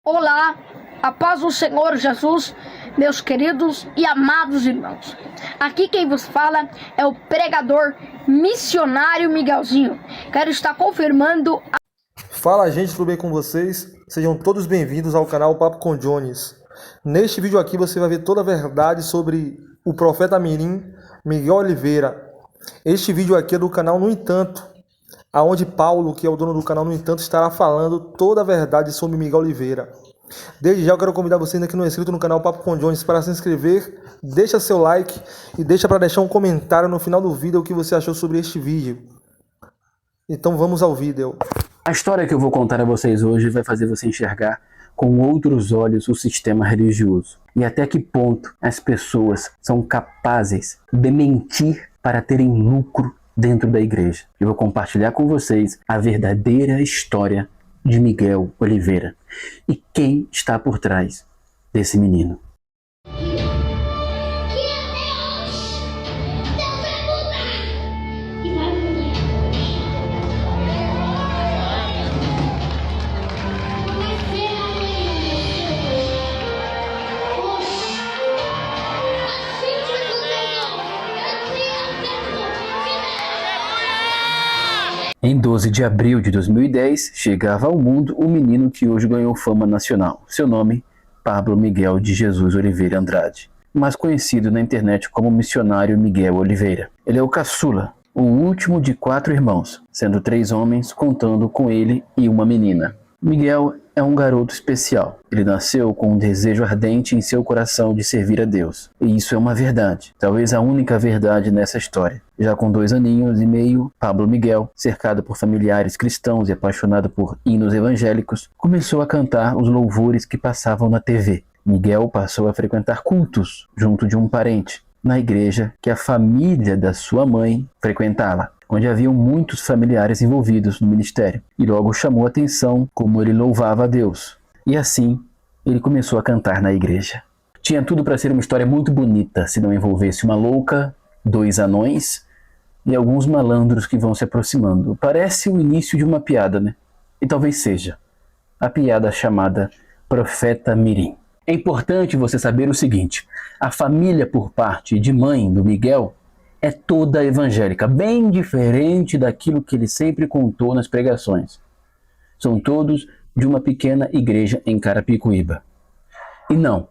Olá, a paz do Senhor Jesus, meus queridos e amados irmãos. Aqui quem vos fala é o pregador missionário Miguelzinho. Quero estar confirmando. Fala, gente, tudo bem com vocês? Sejam todos bem-vindos ao canal Papo com Jones. Neste vídeo aqui você vai ver toda a verdade sobre o profeta mirim Miguel Oliveira. Este vídeo aqui é do canal No Entanto, aonde Paulo, que é o dono do canal No Entanto, estará falando toda a verdade sobre Miguel Oliveira. Desde já eu quero convidar você ainda que não é inscrito no canal Papo com Jones para se inscrever, deixa seu like e deixa para deixar um comentário no final do vídeo o que você achou sobre este vídeo. Então vamos ao vídeo. A história que eu vou contar a vocês hoje vai fazer você enxergar com outros olhos o sistema religioso e até que ponto as pessoas são capazes de mentir para terem lucro dentro da igreja. Eu vou compartilhar com vocês a verdadeira história de Miguel Oliveira e quem está por trás desse menino. Em 12 de abril de 2010, chegava ao mundo o menino que hoje ganhou fama nacional. Seu nome, Pablo Miguel de Jesus Oliveira Andrade, mais conhecido na internet como missionário Miguel Oliveira. Ele é o caçula, o último de 4 irmãos, sendo 3 homens contando com ele e uma menina. Miguel é um garoto especial. Ele nasceu com um desejo ardente em seu coração de servir a Deus. E isso é uma verdade, talvez a única verdade nessa história. Já com 2 aninhos e meio, Pablo Miguel, cercado por familiares cristãos e apaixonado por hinos evangélicos, começou a cantar os louvores que passavam na TV. Miguel passou a frequentar cultos junto de um parente, na igreja que a família da sua mãe frequentava, onde haviam muitos familiares envolvidos no ministério, e logo chamou a atenção como ele louvava a Deus. E assim, ele começou a cantar na igreja. Tinha tudo para ser uma história muito bonita, se não envolvesse uma louca, 2 anões e alguns malandros que vão se aproximando. Parece o início de uma piada, né? E talvez seja a piada chamada Profeta Mirim. É importante você saber o seguinte: a família por parte de mãe do Miguel é toda evangélica, bem diferente daquilo que ele sempre contou nas pregações. São todos de uma pequena igreja em Carapicuíba. E não,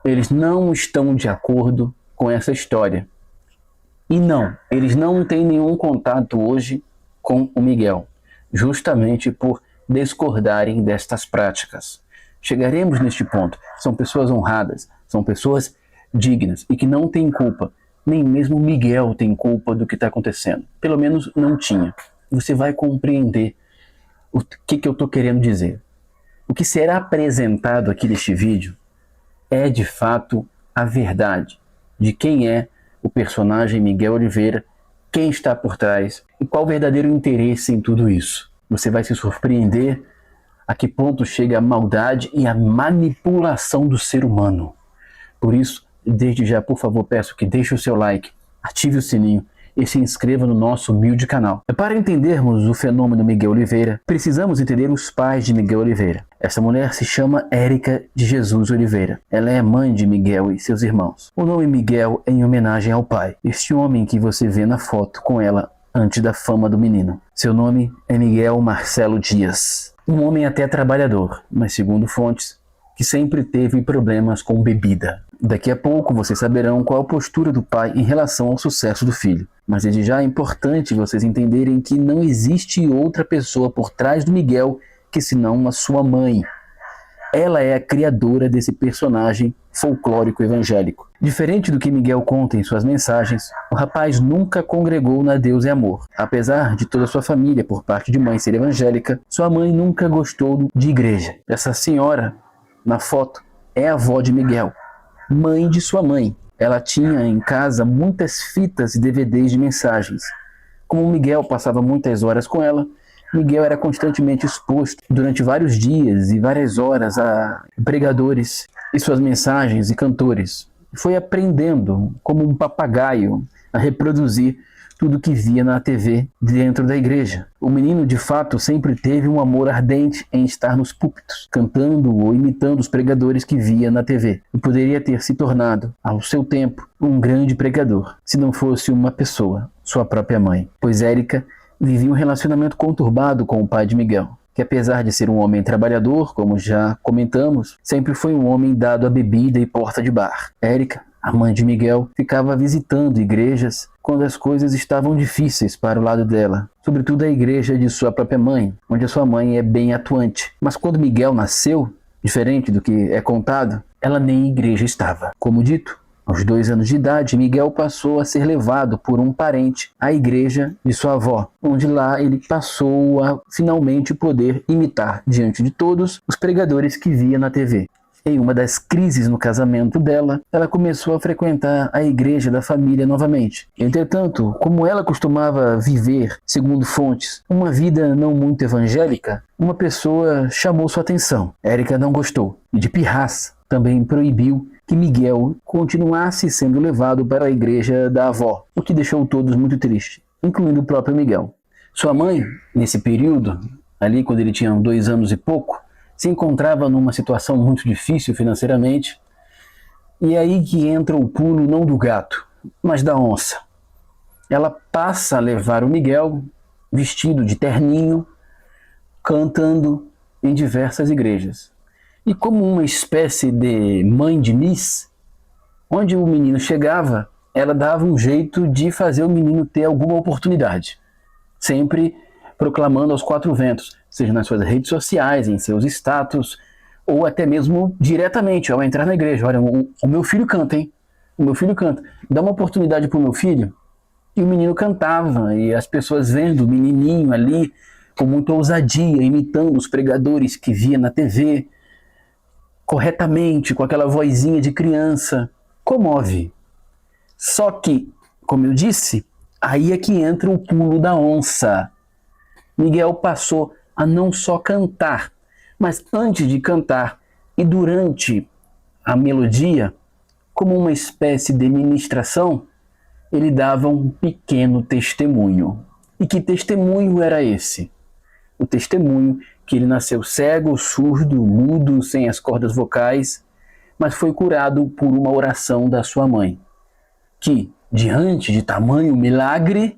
eles não estão de acordo com essa história. E não, eles não têm nenhum contato hoje com o Miguel, justamente por discordarem destas práticas. Chegaremos neste ponto. São pessoas honradas, são pessoas dignas e que não têm culpa. Nem mesmo Miguel tem culpa do que está acontecendo. Pelo menos não tinha. Você vai compreender o que eu estou querendo dizer. O que será apresentado aqui neste vídeo é de fato a verdade de quem é o personagem Miguel Oliveira, quem está por trás e qual o verdadeiro interesse em tudo isso. Você vai se surpreender a que ponto chega a maldade e a manipulação do ser humano. Por isso, desde já, por favor, peço que deixe o seu like, ative o sininho e se inscreva no nosso humilde canal. Para entendermos o fenômeno Miguel Oliveira, precisamos entender os pais de Miguel Oliveira. Essa mulher se chama Érica de Jesus Oliveira. Ela é mãe de Miguel e seus irmãos. O nome Miguel é em homenagem ao pai, este homem que você vê na foto com ela antes da fama do menino. Seu nome é Miguel Marcelo Dias. Um homem até trabalhador, mas segundo fontes, que sempre teve problemas com bebida. Daqui a pouco vocês saberão qual a postura do pai em relação ao sucesso do filho. Mas desde já é importante vocês entenderem que não existe outra pessoa por trás do Miguel que senão a sua mãe. Ela é a criadora desse personagem folclórico evangélico. Diferente do que Miguel conta em suas mensagens, o rapaz nunca congregou na Deus e Amor. Apesar de toda a sua família por parte de mãe ser evangélica, sua mãe nunca gostou de igreja. Essa senhora, na foto, é a avó de Miguel, mãe de sua mãe. Ela tinha em casa muitas fitas e DVDs de mensagens. Como Miguel passava muitas horas com ela, Miguel era constantemente exposto durante vários dias e várias horas a pregadores e suas mensagens e cantores. Foi aprendendo, como um papagaio, a reproduzir tudo que via na TV dentro da igreja. O menino, de fato, sempre teve um amor ardente em estar nos púlpitos, cantando ou imitando os pregadores que via na TV. E poderia ter se tornado, ao seu tempo, um grande pregador, se não fosse uma pessoa, sua própria mãe. Pois Érica vivia um relacionamento conturbado com o pai de Miguel, que apesar de ser um homem trabalhador, como já comentamos, sempre foi um homem dado à bebida e porta de bar. Érica, a mãe de Miguel, ficava visitando igrejas quando as coisas estavam difíceis para o lado dela, sobretudo a igreja de sua própria mãe, onde a sua mãe é bem atuante. Mas quando Miguel nasceu, diferente do que é contado, ela nem em igreja estava. Como dito, aos 2 anos de idade, Miguel passou a ser levado por um parente à igreja de sua avó, onde lá ele passou a finalmente poder imitar diante de todos os pregadores que via na TV. Em uma das crises no casamento dela, ela começou a frequentar a igreja da família novamente. Entretanto, como ela costumava viver, segundo fontes, uma vida não muito evangélica, uma pessoa chamou sua atenção. Érica não gostou e, de pirraça, também proibiu que Miguel continuasse sendo levado para a igreja da avó, o que deixou todos muito tristes, incluindo o próprio Miguel. Sua mãe, nesse período, ali quando ele tinha 2 anos e pouco, se encontrava numa situação muito difícil financeiramente, e é aí que entra o pulo não do gato, mas da onça. Ela passa a levar o Miguel, vestido de terninho, cantando em diversas igrejas. E como uma espécie de mãe de Miss, onde o menino chegava, ela dava um jeito de fazer o menino ter alguma oportunidade, sempre proclamando aos 4 ventos, seja nas suas redes sociais, em seus status, ou até mesmo diretamente ao entrar na igreja. Olha, o meu filho canta, hein? O meu filho canta. Dá uma oportunidade para o meu filho. E o menino cantava, e as pessoas vendo o menininho ali, com muita ousadia, imitando os pregadores que via na TV, corretamente, com aquela vozinha de criança, comove. Só que, como eu disse, aí é que entra o pulo da onça. Miguel passou a não só cantar, mas antes de cantar e durante a melodia, como uma espécie de ministração, ele dava um pequeno testemunho. E que testemunho era esse? O testemunho que ele nasceu cego, surdo, mudo, sem as cordas vocais, mas foi curado por uma oração da sua mãe, que, diante de tamanho milagre,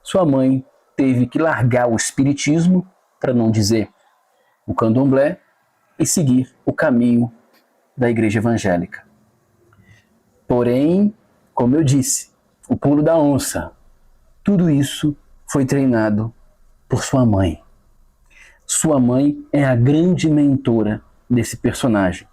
sua mãe teve que largar o espiritismo, para não dizer o candomblé, e seguir o caminho da igreja evangélica. Porém, como eu disse, o pulo da onça, tudo isso foi treinado por sua mãe. Sua mãe é a grande mentora desse personagem.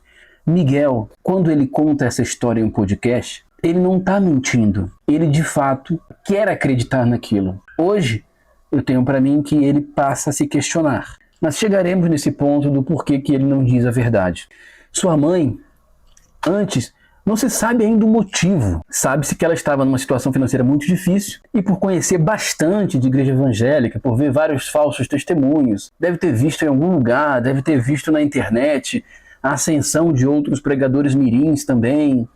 Miguel, quando ele conta essa história em um podcast, ele não está mentindo. Ele, de fato, quer acreditar naquilo. Hoje, eu tenho para mim que ele passa a se questionar. Mas chegaremos nesse ponto do porquê que ele não diz a verdade. Sua mãe, antes, não se sabe ainda o motivo. Sabe-se que ela estava numa situação financeira muito difícil e por conhecer bastante de igreja evangélica, por ver vários falsos testemunhos, deve ter visto em algum lugar, deve ter visto na internet a ascensão de outros pregadores mirins também.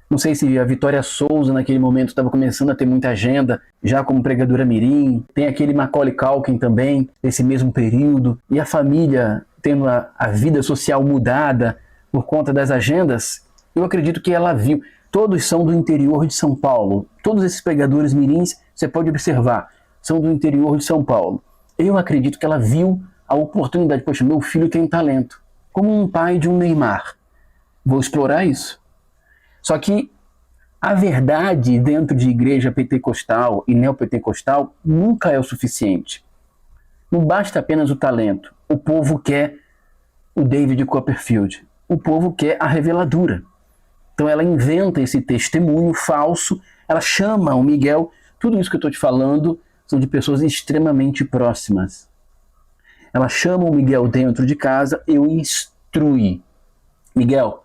Não sei se a Vitória Souza naquele momento estava começando a ter muita agenda, já como pregadora mirim. Tem aquele Macaulay Culkin também, nesse mesmo período. E a família tendo a vida social mudada por conta das agendas. Eu acredito que ela viu. Todos são do interior de São Paulo. Todos esses pregadores mirins, você pode observar, são do interior de São Paulo. Eu acredito que ela viu a oportunidade. Poxa, meu filho tem talento. Como um pai de um Neymar. Vou explorar isso. Só que a verdade dentro de igreja pentecostal e neopentecostal nunca é o suficiente. Não basta apenas o talento. O povo quer o David Copperfield. O povo quer a reveladura. Então ela inventa esse testemunho falso, ela chama o Miguel. Tudo isso que eu estou te falando são de pessoas extremamente próximas. Ela chama o Miguel dentro de casa e o instrui. Miguel,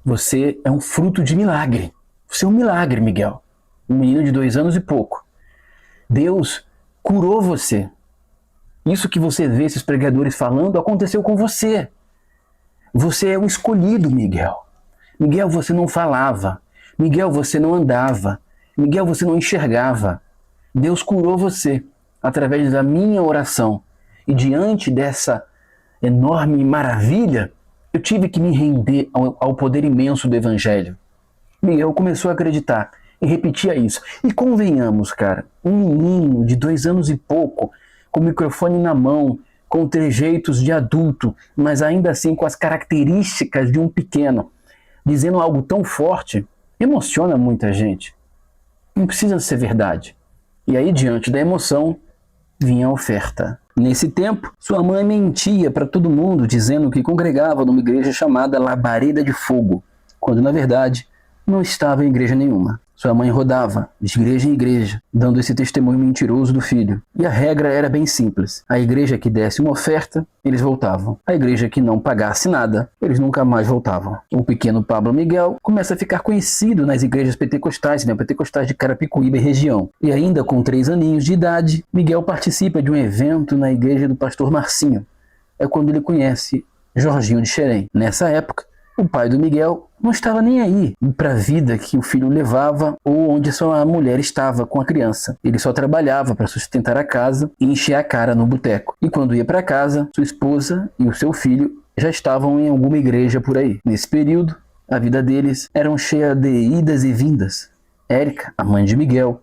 você é um fruto de milagre. Você é um milagre, Miguel. Um menino de 2 anos e pouco. Deus curou você. Isso que você vê esses pregadores falando aconteceu com você. Você é um escolhido, Miguel. Miguel, você não falava. Miguel, você não andava. Miguel, você não enxergava. Deus curou você através da minha oração. E diante dessa enorme maravilha, eu tive que me render ao poder imenso do Evangelho. Miguel começou a acreditar e repetia isso. E convenhamos, cara, um menino de 2 anos e pouco, com o microfone na mão, com trejeitos de adulto, mas ainda assim com as características de um pequeno, dizendo algo tão forte, emociona muita gente. Não precisa ser verdade. E aí, diante da emoção, vinha a oferta. Nesse tempo, sua mãe mentia para todo mundo, dizendo que congregava numa igreja chamada Labareda de Fogo, quando na verdade não estava em igreja nenhuma. Sua mãe rodava de igreja em igreja, dando esse testemunho mentiroso do filho. E a regra era bem simples. A igreja que desse uma oferta, eles voltavam. A igreja que não pagasse nada, eles nunca mais voltavam. O pequeno Pablo Miguel começa a ficar conhecido nas igrejas pentecostais, pentecostais de Carapicuíba e região. E ainda com 3 aninhos de idade, Miguel participa de um evento na igreja do pastor Marcinho. É quando ele conhece Jorginho de Xerém. Nessa época, o pai do Miguel não estava nem aí para a vida que o filho levava ou onde sua mulher estava com a criança. Ele só trabalhava para sustentar a casa e encher a cara no boteco. E quando ia para casa, sua esposa e o seu filho já estavam em alguma igreja por aí. Nesse período, a vida deles era cheia de idas e vindas. Érica, a mãe de Miguel,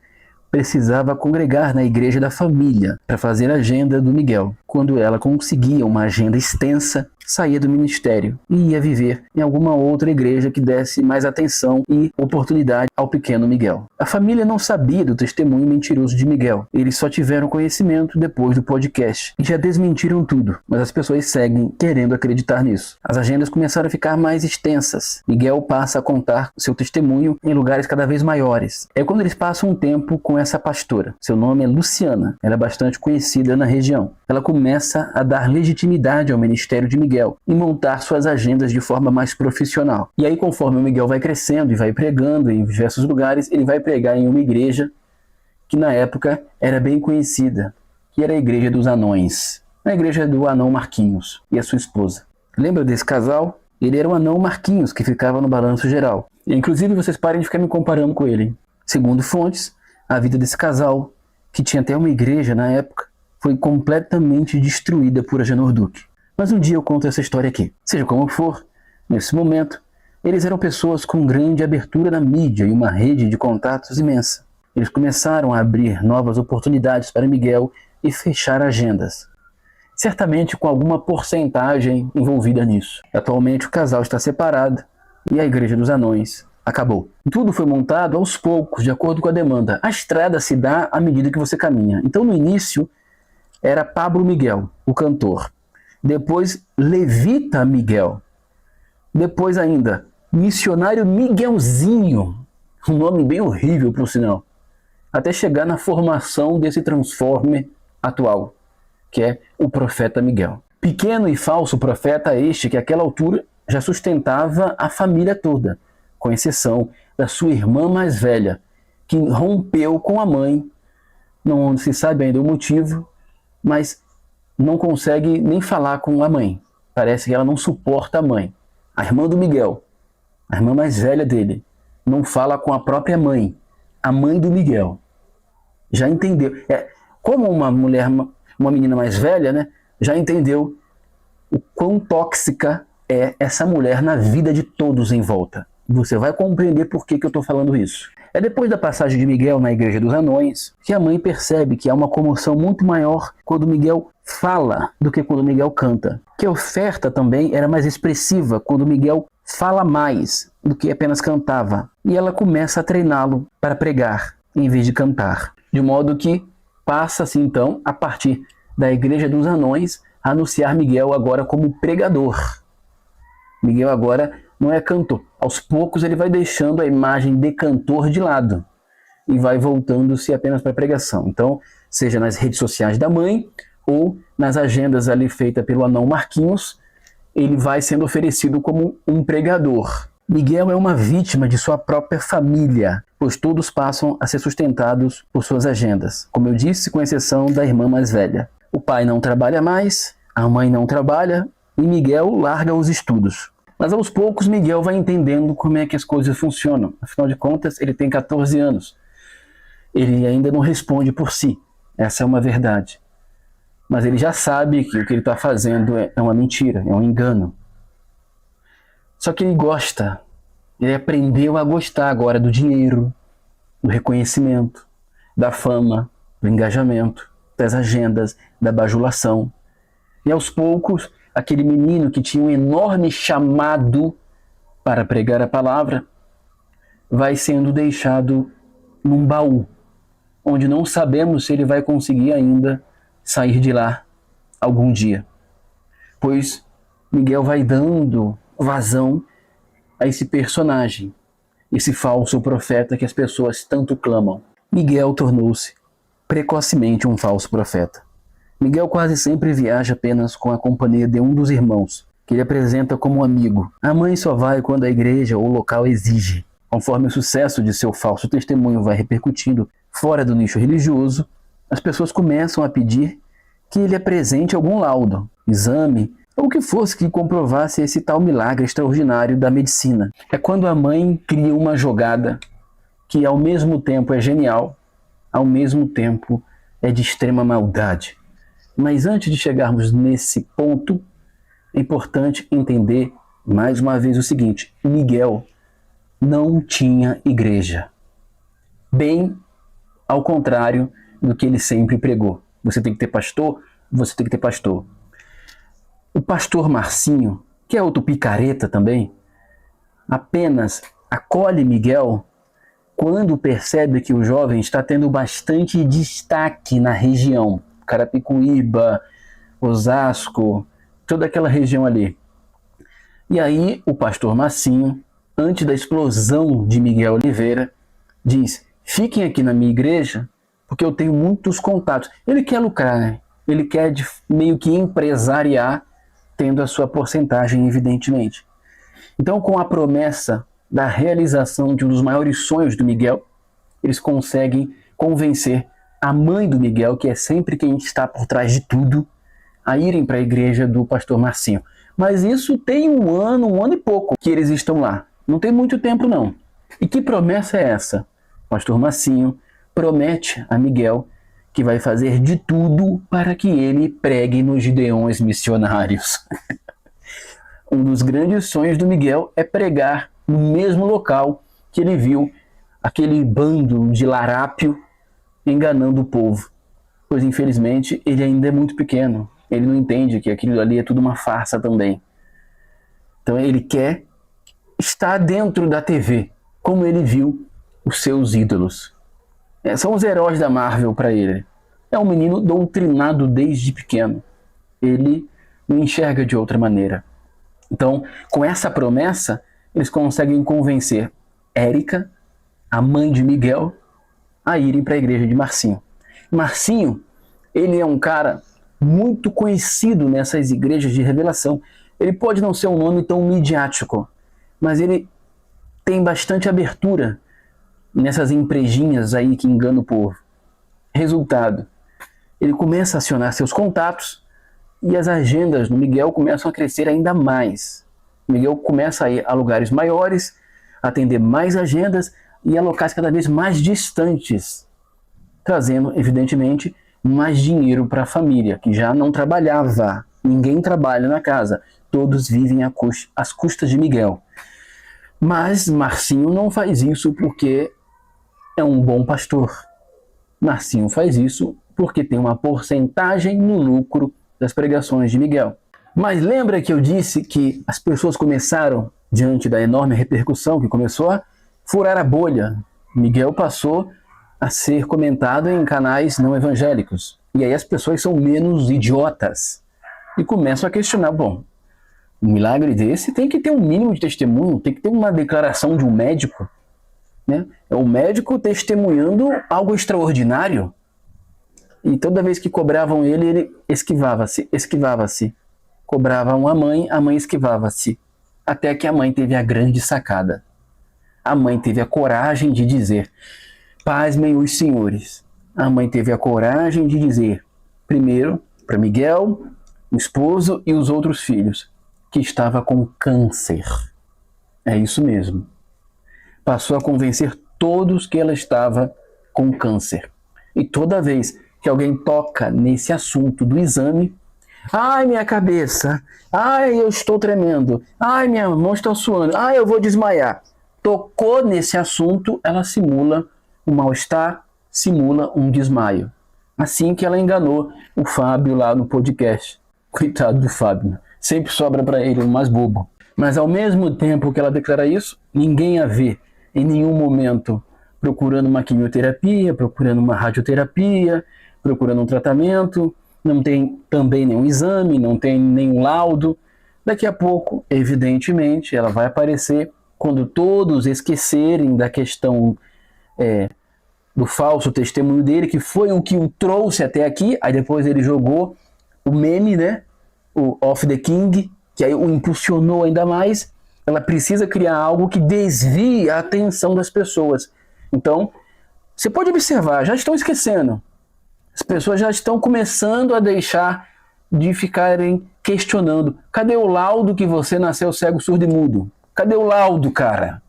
precisava congregar na igreja da família para fazer a agenda do Miguel. Quando ela conseguia uma agenda extensa, saía do ministério e ia viver em alguma outra igreja que desse mais atenção e oportunidade ao pequeno Miguel. A família não sabia do testemunho mentiroso de Miguel. Eles só tiveram conhecimento depois do podcast e já desmentiram tudo, mas as pessoas seguem querendo acreditar nisso. As agendas começaram a ficar mais extensas. Miguel passa a contar seu testemunho em lugares cada vez maiores. É quando eles passam um tempo com essa pastora. Seu nome é Luciana. Ela é bastante conhecida na região. Ela começa a dar legitimidade ao ministério de Miguel e montar suas agendas de forma mais profissional. E aí, conforme o Miguel vai crescendo e vai pregando em diversos lugares, ele vai pregar em uma igreja que na época era bem conhecida, que era a Igreja dos Anões, a igreja do anão Marquinhos e a sua esposa. Lembra desse casal? Ele era o anão Marquinhos, que ficava no balanço geral. E, inclusive, vocês parem de ficar me comparando com ele. Segundo fontes, a vida desse casal, que tinha até uma igreja na época, foi completamente destruída por Agenor Duque. Mas um dia eu conto essa história aqui. Seja como for, nesse momento, eles eram pessoas com grande abertura na mídia e uma rede de contatos imensa. Eles começaram a abrir novas oportunidades para Miguel e fechar agendas. Certamente com alguma porcentagem envolvida nisso. Atualmente o casal está separado e a Igreja dos Anões acabou. Tudo foi montado aos poucos, de acordo com a demanda. A estrada se dá à medida que você caminha. Então no início era Pablo Miguel, o cantor. Depois Levita Miguel. Depois ainda Missionário Miguelzinho. Um nome bem horrível por sinal. Até chegar na formação desse transforme atual, que é o profeta Miguel. Pequeno e falso profeta este que àquela altura já sustentava a família toda, com exceção da sua irmã mais velha, que rompeu com a mãe. Não se sabe ainda o motivo, mas não consegue nem falar com a mãe. Parece que ela não suporta a mãe. A irmã do Miguel, a irmã mais velha dele, não fala com a própria mãe, a mãe do Miguel. Já entendeu. Como uma mulher, uma menina mais velha, né, já entendeu o quão tóxica é essa mulher na vida de todos em volta. Você vai compreender por que eu estou falando isso. É depois da passagem de Miguel na Igreja dos Anões que a mãe percebe que há uma comoção muito maior quando Miguel fala do que quando Miguel canta. Que a oferta também era mais expressiva quando Miguel fala mais do que apenas cantava. E ela começa a treiná-lo para pregar em vez de cantar. De modo que passa-se então, a partir da Igreja dos Anões, a anunciar Miguel agora como pregador. Miguel agora não é cantor. Aos poucos ele vai deixando a imagem de cantor de lado e vai voltando-se apenas para a pregação. Então, seja nas redes sociais da mãe ou nas agendas ali feitas pelo anão Marquinhos, ele vai sendo oferecido como um pregador. Miguel é uma vítima de sua própria família, pois todos passam a ser sustentados por suas agendas. Como eu disse, com exceção da irmã mais velha. O pai não trabalha mais, a mãe não trabalha e Miguel larga os estudos. Mas aos poucos Miguel vai entendendo como é que as coisas funcionam. Afinal de contas, ele tem 14 anos. Ele ainda não responde por si. Essa é uma verdade. Mas ele já sabe que o que ele está fazendo é uma mentira, é um engano. Só que ele gosta. Ele aprendeu a gostar agora do dinheiro, do reconhecimento, da fama, do engajamento, das agendas, da bajulação. E aos poucos, aquele menino que tinha um enorme chamado para pregar a palavra vai sendo deixado num baú, onde não sabemos se ele vai conseguir ainda sair de lá algum dia. Pois Miguel vai dando vazão a esse personagem, esse falso profeta que as pessoas tanto clamam. Miguel tornou-se precocemente um falso profeta. Miguel quase sempre viaja apenas com a companhia de um dos irmãos, que ele apresenta como um amigo. A mãe só vai quando a igreja ou o local exige. Conforme o sucesso de seu falso testemunho vai repercutindo fora do nicho religioso, as pessoas começam a pedir que ele apresente algum laudo, exame, ou o que fosse que comprovasse esse tal milagre extraordinário da medicina. É quando a mãe cria uma jogada que ao mesmo tempo é genial, ao mesmo tempo é de extrema maldade. Mas antes de chegarmos nesse ponto, é importante entender mais uma vez o seguinte: Miguel não tinha igreja. Bem ao contrário do que ele sempre pregou. Você tem que ter pastor, você tem que ter pastor. O pastor Marcinho, que é outro picareta também, apenas acolhe Miguel quando percebe que o jovem está tendo bastante destaque na região. Carapicuíba, Osasco, toda aquela região ali. E aí o pastor Marcinho, antes da explosão de Miguel Oliveira, diz: fiquem aqui na minha igreja, porque eu tenho muitos contatos. Ele quer lucrar, né? Ele quer meio que empresariar, tendo a sua porcentagem, evidentemente. Então, com a promessa da realização de um dos maiores sonhos do Miguel, eles conseguem convencer a mãe do Miguel, que é sempre quem está por trás de tudo, a irem para a igreja do pastor Marcinho. Mas isso tem um ano e pouco que eles estão lá. Não tem muito tempo, não. E que promessa é essa? O pastor Marcinho promete a Miguel que vai fazer de tudo para que ele pregue nos gideões missionários. Um dos grandes sonhos do Miguel é pregar no mesmo local que ele viu aquele bando de larápio enganando o povo. Pois, infelizmente, ele ainda é muito pequeno. Ele não entende que aquilo ali é tudo uma farsa também. Então ele quer estar dentro da TV, como ele viu os seus ídolos. São os heróis da Marvel para ele. É um menino doutrinado desde pequeno. Ele não enxerga de outra maneira. Então, com essa promessa, eles conseguem convencer Érica, a mãe de Miguel, a irem para a igreja de Marcinho. Marcinho, ele é um cara muito conhecido nessas igrejas de revelação. Ele pode não ser um nome tão midiático, mas ele tem bastante abertura nessas emprejinhas aí que enganam o povo. Resultado, ele começa a acionar seus contatos e as agendas do Miguel começam a crescer ainda mais. Miguel começa a ir a lugares maiores, atender mais agendas e a locais cada vez mais distantes, trazendo, evidentemente, mais dinheiro para a família, que já não trabalhava. Ninguém trabalha na casa, todos vivem às custas de Miguel. Mas Marcinho não faz isso porque é um bom pastor. Marcinho faz isso porque tem uma porcentagem no lucro das pregações de Miguel. Mas lembra que eu disse que as pessoas começaram, diante da enorme repercussão que começou, a furar a bolha. Miguel passou a ser comentado em canais não evangélicos. E aí as pessoas são menos idiotas e começam a questionar: bom, um milagre desse tem que ter um mínimo de testemunho, tem que ter uma declaração de um médico, né? É o médico testemunhando algo extraordinário. E toda vez que cobravam ele, ele esquivava-se. Cobravam a mãe esquivava-se. Até que a mãe teve a grande sacada. A mãe teve a coragem de dizer: pasmem os senhores. A mãe teve a coragem de dizer, primeiro, para Miguel, o esposo e os outros filhos, que estava com câncer. É isso mesmo. Passou a convencer todos que ela estava com câncer. E toda vez que alguém toca nesse assunto do exame, ai, minha cabeça, ai, eu estou tremendo, ai, minha mão está suando, ai, eu vou desmaiar. Tocou nesse assunto, ela simula um mal-estar, simula um desmaio. Assim que ela enganou o Fábio lá no podcast. Coitado do Fábio, sempre sobra para ele o mais bobo. Mas ao mesmo tempo que ela declara isso, ninguém a vê em nenhum momento procurando uma quimioterapia, procurando uma radioterapia, procurando um tratamento, não tem também nenhum exame, não tem nenhum laudo. Daqui a pouco, evidentemente, ela vai aparecer quando todos esquecerem da questão do falso testemunho dele, que foi o que o trouxe até aqui. Aí depois ele jogou o meme, né? O Of the King, que aí o impulsionou ainda mais. Ela precisa criar algo que desvie a atenção das pessoas. Então, você pode observar, já estão esquecendo. As pessoas já estão começando a deixar de ficarem questionando. Cadê o laudo que você nasceu cego, surdo e mudo? Cadê o laudo, cara?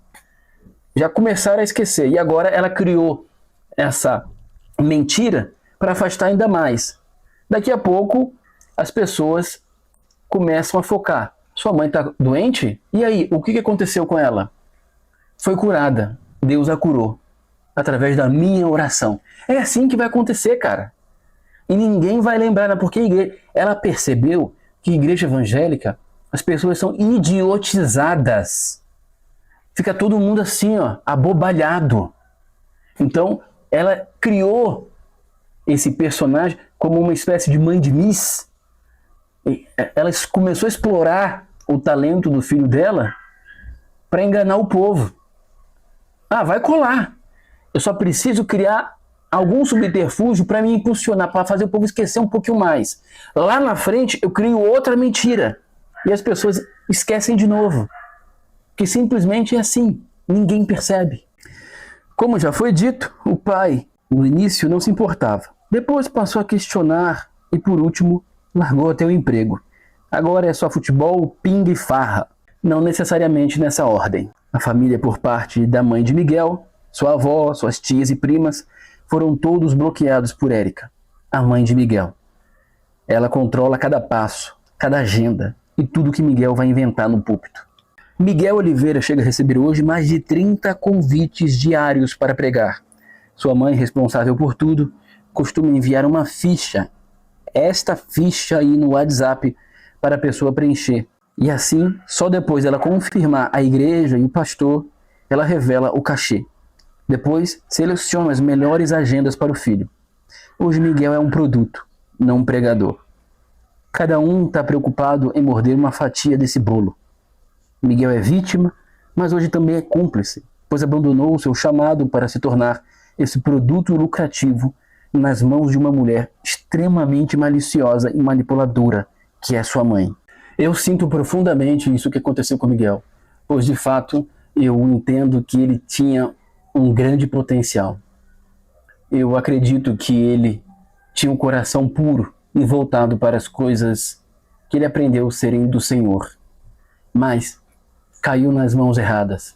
Já começaram a esquecer. E agora ela criou essa mentira para afastar ainda mais. Daqui a pouco, as pessoas começam a focar. Sua mãe está doente? E aí, o que aconteceu com ela? Foi curada. Deus a curou. Através da minha oração. É assim que vai acontecer, cara. E ninguém vai lembrar, né? Porque ela percebeu que igreja evangélica, as pessoas são idiotizadas. Fica todo mundo assim, ó, abobalhado. Então, ela criou esse personagem como uma espécie de mãe de Miss. Ela começou a explorar o talento do filho dela para enganar o povo. Ah, vai colar. Eu só preciso criar algum subterfúgio para me impulsionar, para fazer o povo esquecer um pouquinho mais. Lá na frente, eu crio outra mentira. E as pessoas esquecem de novo. Que simplesmente é assim. Ninguém percebe. Como já foi dito, o pai, no início, não se importava. Depois passou a questionar e, por último, largou até o emprego. Agora é só futebol, pinga e farra. Não necessariamente nessa ordem. A família por parte da mãe de Miguel, sua avó, suas tias e primas, foram todos bloqueados por Érica, a mãe de Miguel. Ela controla cada passo, cada agenda e tudo que Miguel vai inventar no púlpito. Miguel Oliveira chega a receber hoje mais de 30 convites diários para pregar. Sua mãe, responsável por tudo, costuma enviar uma ficha, esta ficha aí no WhatsApp, para a pessoa preencher. E assim, só depois dela confirmar a igreja e o pastor, ela revela o cachê. Depois, seleciona as melhores agendas para o filho. Hoje Miguel é um produto, não um pregador. Cada um está preocupado em morder uma fatia desse bolo. Miguel é vítima, mas hoje também é cúmplice, pois abandonou o seu chamado para se tornar esse produto lucrativo nas mãos de uma mulher extremamente maliciosa e manipuladora, que é sua mãe. Eu sinto profundamente isso que aconteceu com Miguel, pois de fato eu entendo que ele tinha um grande potencial. Eu acredito que ele tinha um coração puro e voltado para as coisas que ele aprendeu serem do Senhor. Mas caiu nas mãos erradas.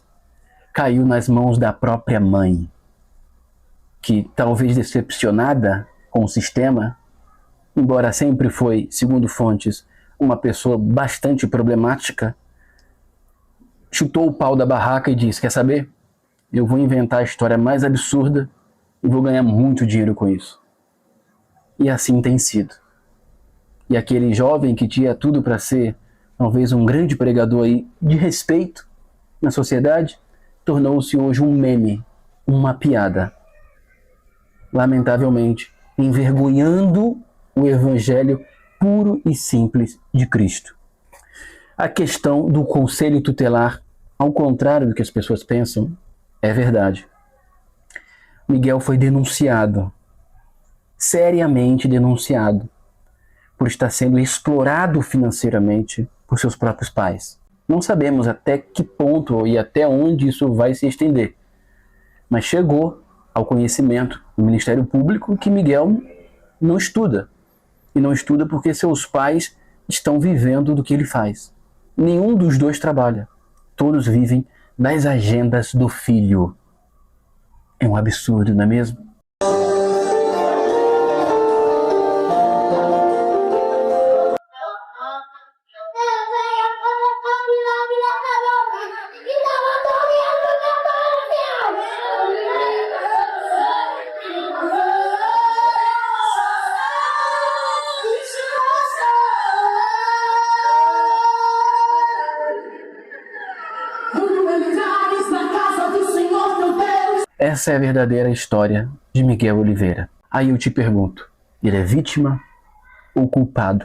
Caiu nas mãos da própria mãe, que talvez decepcionada com o sistema, embora sempre foi, segundo fontes, uma pessoa bastante problemática, chutou o pau da barraca e disse: quer saber? Eu vou inventar a história mais absurda e vou ganhar muito dinheiro com isso. E assim tem sido. E aquele jovem que tinha tudo para ser talvez um grande pregador aí de respeito na sociedade, tornou-se hoje um meme, uma piada. Lamentavelmente, envergonhando o evangelho puro e simples de Cristo. A questão do conselho tutelar, ao contrário do que as pessoas pensam, é verdade. Miguel foi denunciado, seriamente denunciado, por estar sendo explorado financeiramente por seus próprios pais. Não sabemos até que ponto e até onde isso vai se estender, mas chegou ao conhecimento do Ministério Público que Miguel não estuda. E não estuda porque seus pais estão vivendo do que ele faz. Nenhum dos dois trabalha. Todos vivem das agendas do filho. É um absurdo, não é mesmo? Essa é a verdadeira história de Miguel Oliveira. Aí eu te pergunto, ele é vítima ou culpado